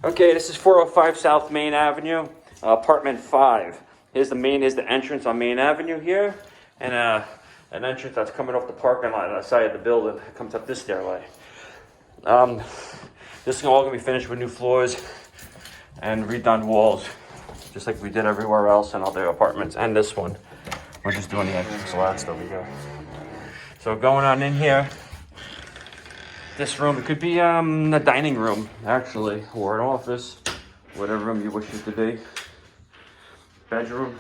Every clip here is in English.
Okay, this is 405 South Main Avenue, apartment 5. Here's the entrance on Main Avenue here, and an entrance that's coming off the parking lot on the side of the building. It comes up this stairway. This is all gonna be finished with new floors and redone walls, just like we did everywhere else in all the apartments. And this one, we're just doing the entrance last over here. So going on in here. This room, it could be a dining room, actually, or an office, whatever room you wish it to be. Bedroom,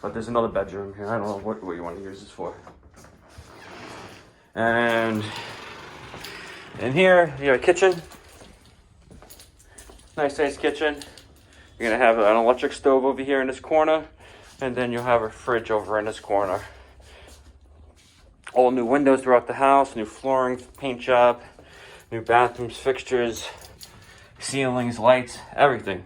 but there's another bedroom here. I don't know what you want to use this for. And in here, you have a kitchen. Nice sized kitchen. You're gonna have an electric stove over here in this corner, and then you'll have a fridge over in this corner. All new windows throughout the house, new flooring, paint job, new bathrooms, fixtures, ceilings, lights, everything.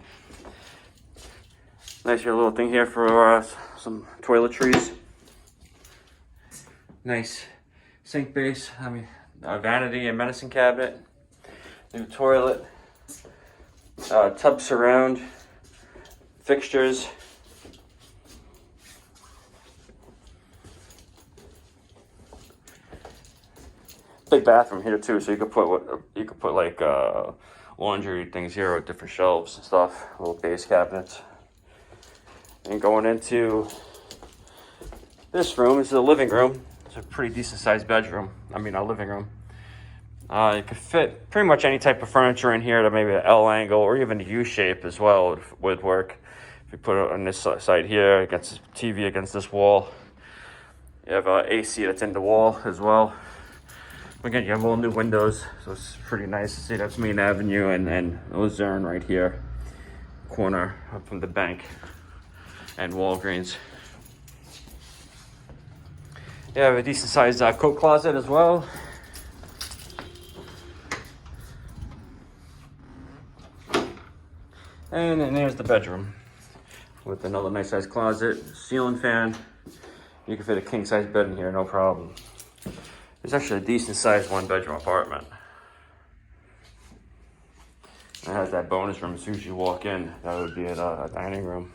Nice little thing here for some toiletries. Nice sink base, vanity and medicine cabinet. New toilet, tub surround, fixtures. Big bathroom here too, so you could put like laundry things here with different shelves and stuff, little base cabinets. And going into this room, this is a living room. It's a pretty decent sized bedroom. A living room. You could fit pretty much any type of furniture in here to maybe an L angle or even a U shape as well would work. If you put it on this side here, against the TV against this wall. You have AC that's in the wall as well. Again, you have all new windows, so it's pretty nice to see. That's Main Avenue and Luzerne right here, corner up from the bank and Walgreens. You have a decent sized coat closet as well. And then there's the bedroom with another nice sized closet, ceiling fan. You can fit a king size bed in here, no problem. It's actually a decent sized 1-bedroom apartment. It has that bonus room as soon as you walk in. That would be a dining room.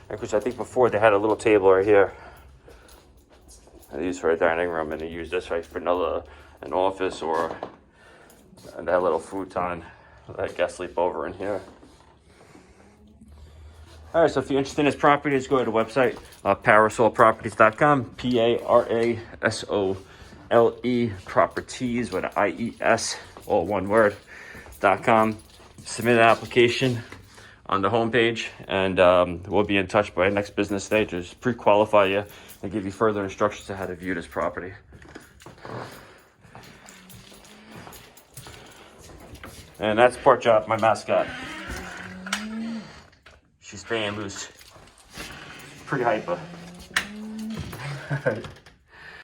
Because I think before they had a little table right here. They used for a dining room, and they used this right for an office or that little futon that guests sleep over in here. All right, so if you're interested in this property, just go to the website, parasoleproperties.com, Parasole properties with an IES, all one word, .com. Submit an application on the homepage, and we'll be in touch by next business day to just pre-qualify you and give you further instructions on how to view this property. And that's Pork Chop, my mascot. She's staying loose. Pretty hyper.